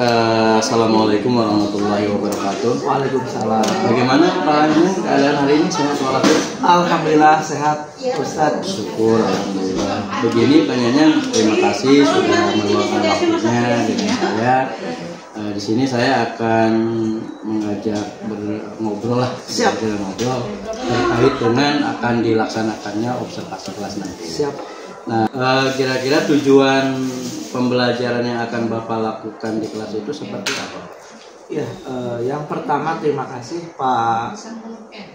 Assalamualaikum warahmatullahi wabarakatuh. Waalaikumsalam. Bagaimana Pak Anjing keadaan hari ini, sehat walafiat? Alhamdulillah sehat, Ustadz. Syukur, alhamdulillah. Begini tanyanya, terima kasih sudah meluangkan waktunya dengan saya. Di sini saya akan mengajak ngobrol terkait dengan akan dilaksanakannya observasi kelas nanti. Siap. Nah, kira-kira tujuan pembelajaran yang akan Bapak lakukan di kelas itu seperti apa? Ya, yang pertama terima kasih Pak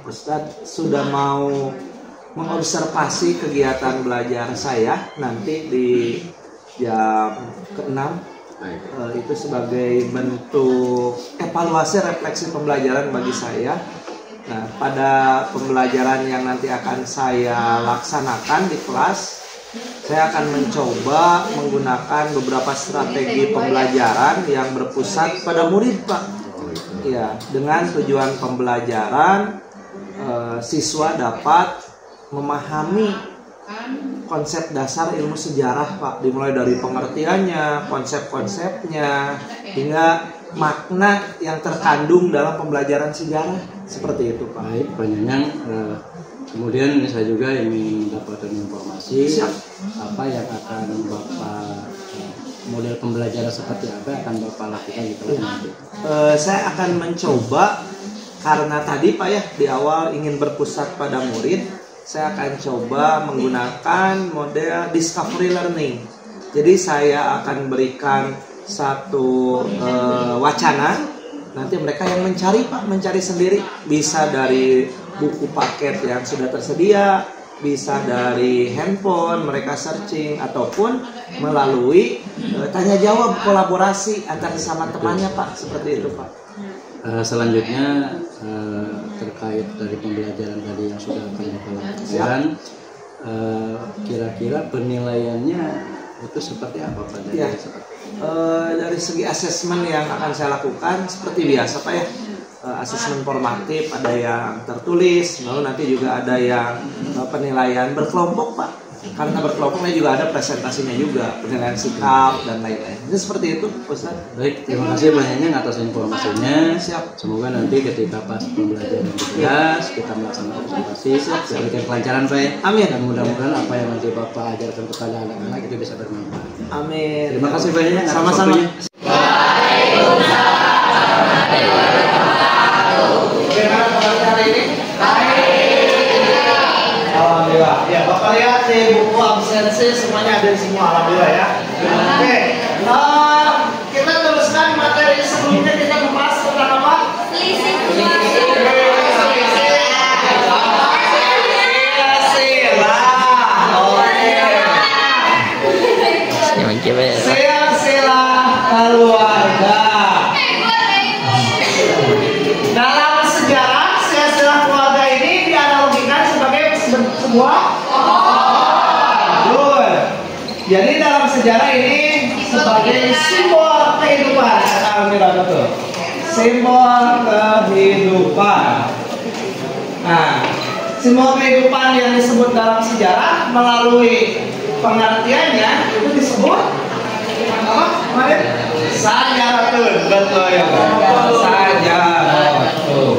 Ustadz sudah mau mengobservasi kegiatan belajar saya nanti di jam ke-6. Itu sebagai bentuk evaluasi refleksi pembelajaran bagi saya. Nah, pada pembelajaran yang nanti akan saya laksanakan di kelas, saya akan mencoba menggunakan beberapa strategi pembelajaran yang berpusat pada murid, Pak. Ya, dengan tujuan pembelajaran siswa dapat memahami konsep dasar ilmu sejarah, Pak. Dimulai dari pengertiannya, konsep-konsepnya, hingga makna yang terkandung dalam pembelajaran sejarah. Seperti itu, Pak. Baik, Pak Nyanyang. Kemudian saya juga ingin mendapatkan informasi. Siap. Apa yang akan Bapak, model pembelajaran seperti apa yang akan Bapak lakukan di kelas nanti? Saya akan mencoba, karena tadi Pak ya di awal ingin berpusat pada murid, saya akan coba menggunakan model discovery learning. Jadi saya akan berikan satu wacana, nanti mereka yang mencari, Pak, mencari sendiri. Bisa dari buku paket yang sudah tersedia, bisa dari handphone mereka searching, ataupun melalui tanya jawab kolaborasi antar sama temannya, Pak. Seperti itu, Pak. Selanjutnya terkait dari pembelajaran tadi yang sudah akan Bapak lakukan, kira-kira penilaiannya itu seperti apa, Pak? Ya. Dari segi asesmen yang akan saya lakukan seperti biasa, Pak ya. Asesmen formatif, ada yang tertulis, lalu nanti juga ada yang penilaian berkelompok, Pak. Karena berkelompoknya juga ada presentasinya juga, penilaian sikap dan lain-lain. Jadi seperti itu, Ustaz. Baik, terima kasih banyaknya atas informasinya. Siap. Semoga nanti ketika pas pembelajaran di kelas kita melaksanakan observasi, diberikan kelancaran, Pak ya. Amin. Dan mudah-mudahan apa yang nanti Bapak ajarkan kepada anak-anak itu bisa bermanfaat. Amin. Terima kasih banyaknya. Sama-sama. Alhamdulillah. Ya, Bapak lihat di buku absensi semuanya ada semua, alhamdulillah ya. Oke. Kita teruskan materi sebelumnya, kita membahas tentang apa? Silsilah keluarga. Dalam sejarah, silsilah keluarga ini dianalogikan sebagai sebuah jadi dalam sejarah ini sebagai simbol kehidupan. Betul. Simbol kehidupan. Nah, simbol kehidupan yang disebut dalam sejarah melalui pengertiannya itu disebut apa? Kemarin sajaratun. Betul ya, Pak. Sajaratun.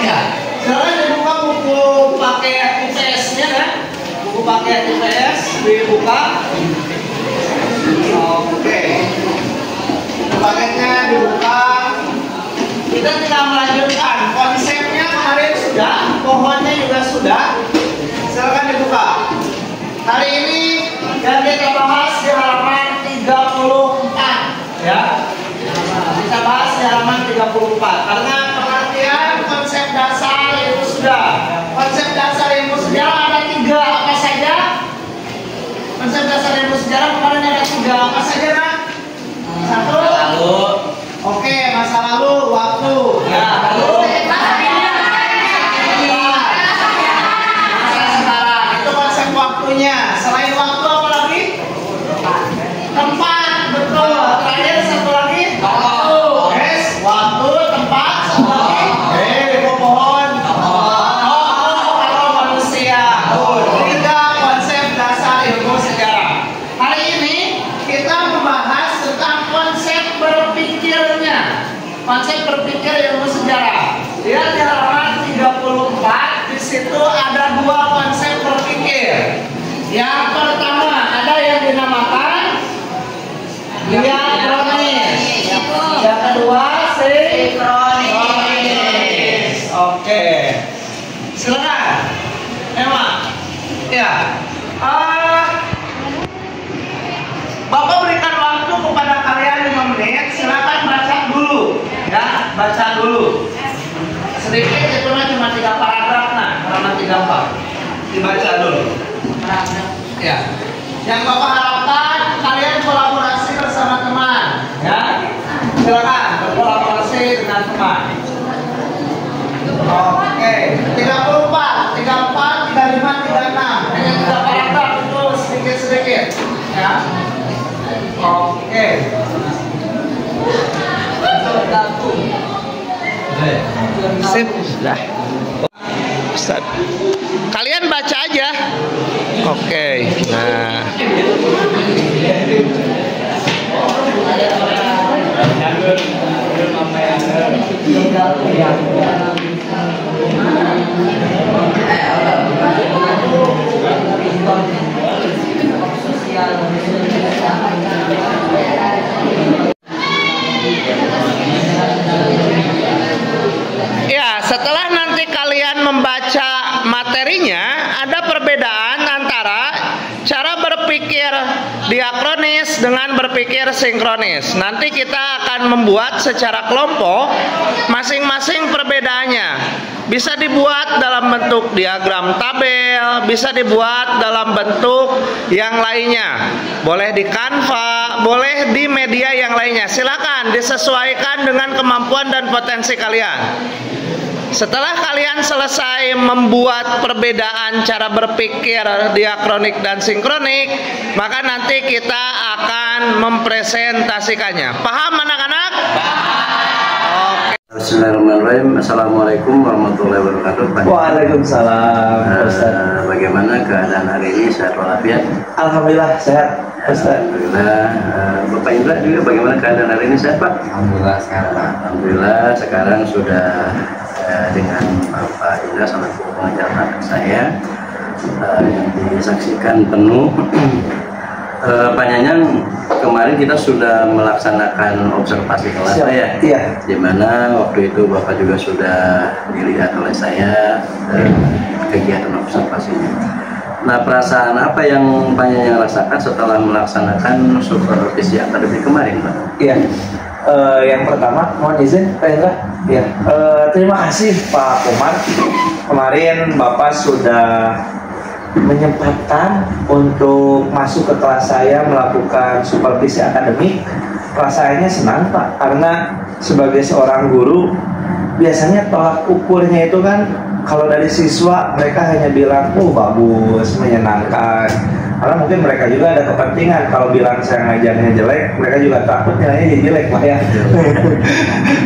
Ya, sekarang dibuka buku paket IPS-nya kan? Buku paket IPS dibuka. Oke. Paketnya dibuka. Kita tinggal melanjutkan. Konsepnya kemarin sudah, pohonnya juga sudah. Silakan dibuka. Hari ini yang kita bahas di halaman 34 ya. Kita bahas di halaman 34 karena pengertian konsep dasar ilmu sudah. Konsep dasar ilmu sejarah ada 3 apa saja? Konsep dasar ilmu sejarah kemarin ada 3 apa saja, Nak? 1 lalu. Oke, masa lalu, waktu. Ya, lalu masa sekarang. Itu konsep waktunya. Selain waktu apa lagi? Tempat, betul. Terakhir satu lagi waktu. Yes, waktu, tempat, satu lagi. Pohon. Kalau manusia. 3 konsep dasar ilmu sejarah. Hari ini konsep berpikir ilmu sejarah. Lihat di halaman 34, di situ ada dua konsep berpikir. Yang pertama ada yang dinamakan diakronis. Yang kedua sinkronis. Oke, silakan. Emma, ya. Bapak berikan waktu kepada kalian 5 menit. Silakan baca dulu, ya, baca dulu. Sedikit itu cuma 3 paragraf, nah, halaman 34. Dibaca dulu. Ya. Yang Bapak harapkan kalian kolaborasi bersama teman, ya. Silakan berkolaborasi dengan teman. Oke, 34, 34, 35, 36. Hanya 3 paragraf itu sedikit-sedikit, ya. Oke. Sip. Dah. Ustaz. Kalian baca aja. Oke. Nah. Ya, setelah nanti kalian membaca materinya, ada perbedaan antara cara berpikir diakronis dengan berpikir sinkronis. Nanti kita akan membuat secara kelompok masing-masing perbedaannya. Bisa dibuat dalam bentuk diagram tabel, bisa dibuat dalam bentuk yang lainnya. Boleh di Canva, boleh di media yang lainnya. Silakan disesuaikan dengan kemampuan dan potensi kalian. Setelah kalian selesai membuat perbedaan cara berpikir diakronik dan sinkronik, maka nanti kita akan mempresentasikannya. Paham anak-anak? Oke. Bismillahirrahmanirrahim. Assalamualaikum warahmatullahi wabarakatuh. Waalaikumsalam. Bagaimana keadaan hari ini? Sehat walafiat? Alhamdulillah sehat. Alhamdulillah. Bapak Indra juga bagaimana keadaan hari ini? Sehat, Pak? Alhamdulillah sekarang. Alhamdulillah sekarang sudah dengan Pak Indra selaku pengajar anak saya yang disaksikan penuh. Pak Nyanyan, kemarin kita sudah melaksanakan observasi kelas ya, di mana waktu itu Bapak juga sudah dilihat oleh saya kegiatan observasinya. Nah, perasaan apa yang Pak Nyanyan rasakan setelah melaksanakan supervisi akademik kemarin, Pak? Iya. Yang pertama, mohon izin Pak Indra. Ya, terima kasih Pak Komar. Kemarin Bapak sudah menyempatkan untuk masuk ke kelas saya melakukan supervisi akademik. Rasanya senang Pak, karena sebagai seorang guru biasanya tolak ukurnya itu kan kalau dari siswa mereka hanya bilang, oh bagus, menyenangkan. Karena mungkin mereka juga ada kepentingan, kalau bilang saya ngajarnya jelek, mereka juga takut nilainya jadi jelek Pak ya.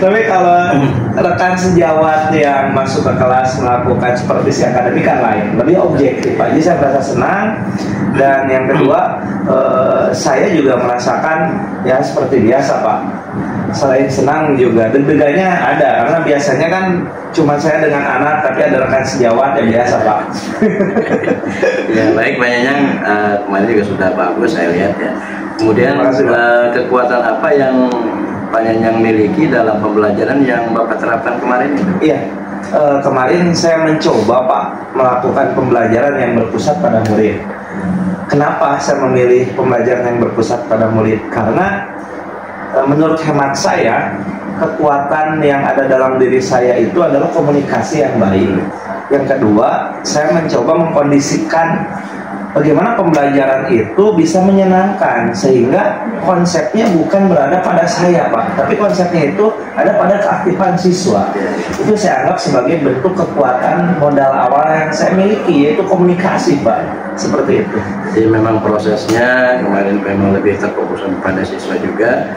Tapi kalau rekan sejawat yang masuk ke kelas melakukan supervisi akademik kan lain, lebih objektif Pak. Jadi saya merasa senang. Dan yang kedua, saya juga merasakan ya seperti biasa Pak. Selain senang juga deg-degannya ada, karena biasanya kan cuma saya dengan anak, tapi ada rekan sejawat yang biasa Pak. Ya baik, Pak Nyanyan, kemarin juga sudah bagus saya lihat ya. Kemudian kekuatan apa yang Pak Nyanyan miliki dalam pembelajaran yang Bapak terapkan kemarin itu? Iya, kemarin saya mencoba Pak melakukan pembelajaran yang berpusat pada murid. Kenapa saya memilih pembelajaran yang berpusat pada murid? Karena menurut hemat saya, kekuatan yang ada dalam diri saya itu adalah komunikasi yang baik. Yang kedua, saya mencoba mengkondisikan bagaimana pembelajaran itu bisa menyenangkan, sehingga konsepnya bukan berada pada saya Pak, tapi konsepnya itu ada pada keaktifan siswa. Itu saya anggap sebagai bentuk kekuatan modal awal yang saya miliki, yaitu komunikasi Pak. Seperti itu. Jadi memang prosesnya kemarin memang lebih terfokus pada siswa juga.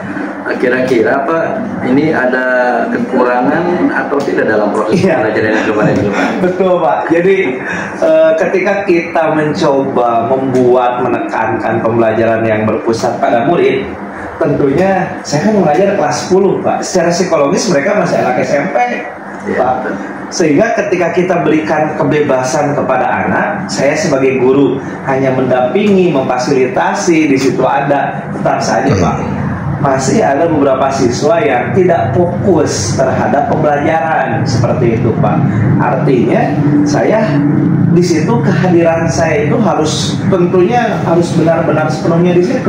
Kira-kira Pak, ini ada kekurangan atau tidak dalam proses pembelajaran yang kemarin itu Pak? Betul Pak. Jadi ketika kita mencoba menekankan pembelajaran yang berpusat pada murid, tentunya saya kan mengajar kelas 10 Pak. Secara psikologis mereka masih anak SMP Pak. Sehingga ketika kita berikan kebebasan kepada anak, saya sebagai guru hanya mendampingi, memfasilitasi, di situ ada, tetap saja Pak, masih ada beberapa siswa yang tidak fokus terhadap pembelajaran seperti itu Pak. Artinya saya di situ, kehadiran saya itu harus tentunya harus benar-benar sepenuhnya di situ.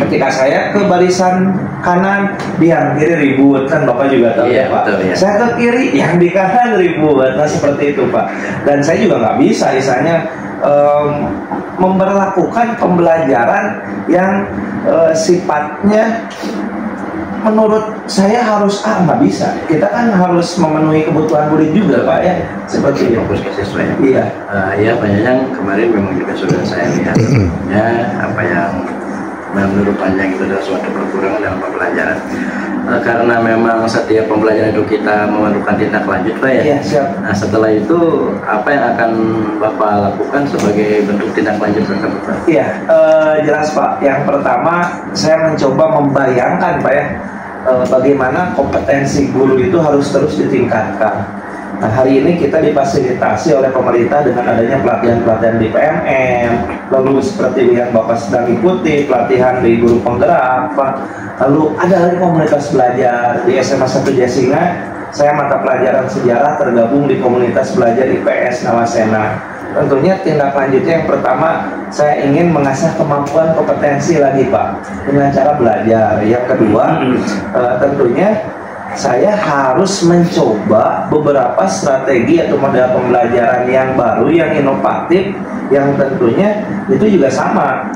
Ketika saya ke barisan kanan, di yang kiri ribut, kan Bapak juga tahu ya Pak. Betul, ya. Saya ke kiri, yang di kanan ribut, nah seperti itu Pak. Dan saya juga nggak bisa misalnya memberlakukan pembelajaran yang sifatnya menurut saya harus nggak bisa. Kita kan harus memenuhi kebutuhan murid juga Pak ya, seperti itu. Fokus ke siswa ya. Iya. Ya Panjang kemarin memang juga sudah saya lihat ya apa yang menurut Panjang itu adalah suatu kekurangan dalam pembelajaran. Karena memang setiap pembelajaran itu kita memerlukan tindak lanjut Pak ya. Iya, siap. Nah setelah itu apa yang akan Bapak lakukan sebagai bentuk tindak lanjut tersebut Pak? Iya, jelas Pak. Yang pertama saya mencoba membayangkan Pak ya, bagaimana kompetensi guru itu harus terus ditingkatkan. Nah hari ini kita difasilitasi oleh pemerintah dengan adanya pelatihan-pelatihan di PMM, lalu seperti yang Bapak sedang ikuti, pelatihan di guru penggerak Pak. Lalu ada lagi komunitas belajar di SMA 1 Jasinga. Saya mata pelajaran sejarah tergabung di komunitas belajar IPS Nawasena. Tentunya tindak lanjutnya yang pertama, saya ingin mengasah kemampuan kompetensi lagi Pak dengan cara belajar. Yang kedua, tentunya saya harus mencoba beberapa strategi atau model pembelajaran yang baru, yang inovatif, yang tentunya itu juga sama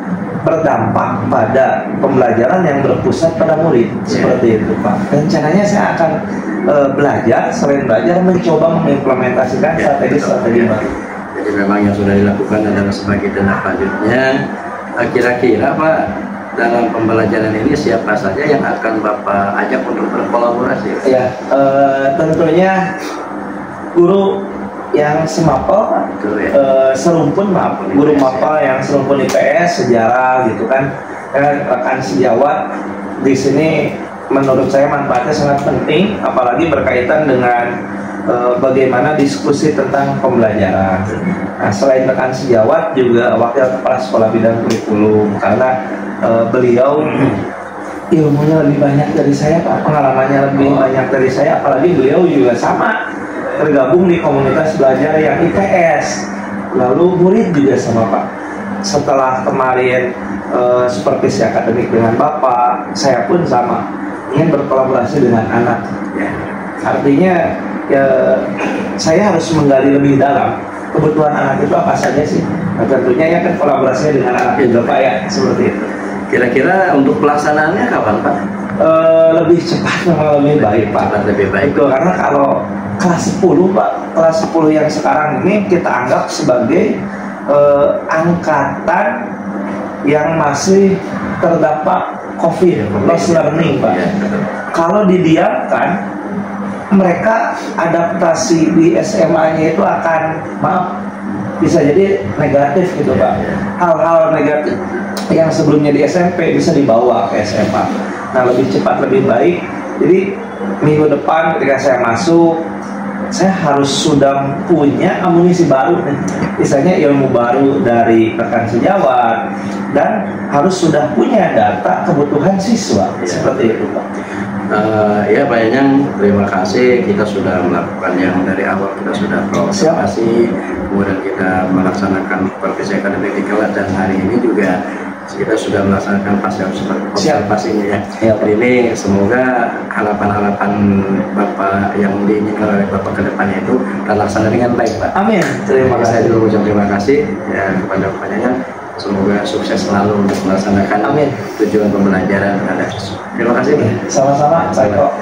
berdampak pada pembelajaran yang berpusat pada murid, seperti itu Pak. Rencananya saya akan belajar, selain belajar mencoba mengimplementasikan strategi-strategi baru. Jadi memang yang sudah dilakukan adalah sebagai tindak lanjutnya. Kira-kira Pak, dalam pembelajaran ini siapa saja yang akan Bapak ajak untuk berkolaborasi? Ya, tentunya guru yang semapel, serumpun maaf, guru mapel yang serumpun IPS, sejarah gitu kan, rekan sejawat di sini menurut saya manfaatnya sangat penting, apalagi berkaitan dengan bagaimana diskusi tentang pembelajaran. Nah, selain rekan sejawat juga wakil kepala sekolah bidang kurikulum, karena beliau ilmunya lebih banyak dari saya Pak, pengalamannya lebih banyak dari saya, apalagi beliau juga sama tergabung di komunitas belajar yang IPS, lalu murid juga sama Pak. Setelah kemarin supervisi akademik dengan Bapak, saya pun sama ingin berkolaborasi dengan anak ya. Artinya ya, saya harus menggali lebih dalam kebutuhan anak itu apa saja sih. Nah, tentunya ya kan kolaborasinya dengan anak juga Pak ya, seperti itu. Kira-kira untuk pelaksanaannya kapan Pak? Lebih cepat, lebih baik Pak. Lebih baik. Betul, karena kalau kelas 10 Pak, kelas 10 yang sekarang ini kita anggap sebagai angkatan yang masih terdampak COVID, lost learning Pak. Ya, kalau didiamkan, mereka adaptasi di SMA-nya itu akan, maaf, bisa jadi negatif gitu Pak. Hal-hal negatif yang sebelumnya di SMP bisa dibawa ke SMA. Nah, lebih cepat lebih baik. Jadi minggu depan ketika saya masuk, saya harus sudah punya amunisi baru nih. Misalnya ilmu baru dari rekan sejawat, dan harus sudah punya data kebutuhan siswa, seperti itu Pak. Ya Pak Enyang, terima kasih. Kita sudah melakukan yang dari awal, kita sudah observasi, kemudian kita melaksanakan supervisi akademik di kelas, dan hari ini juga kita sudah melaksanakan pasca observasinya ya. Ini semoga harapan-harapan Bapak yang diinginkan oleh Bapak ke depannya itu terlaksana dengan baik Pak. Amin. Terima kasih. Saya juga ucap terima kasih ya kepada Bapak Enyang. Semoga sukses selalu untuk melaksanakan tujuan pembelajaran terhadap siswa. Terima kasih. Sama-sama. Baik kok.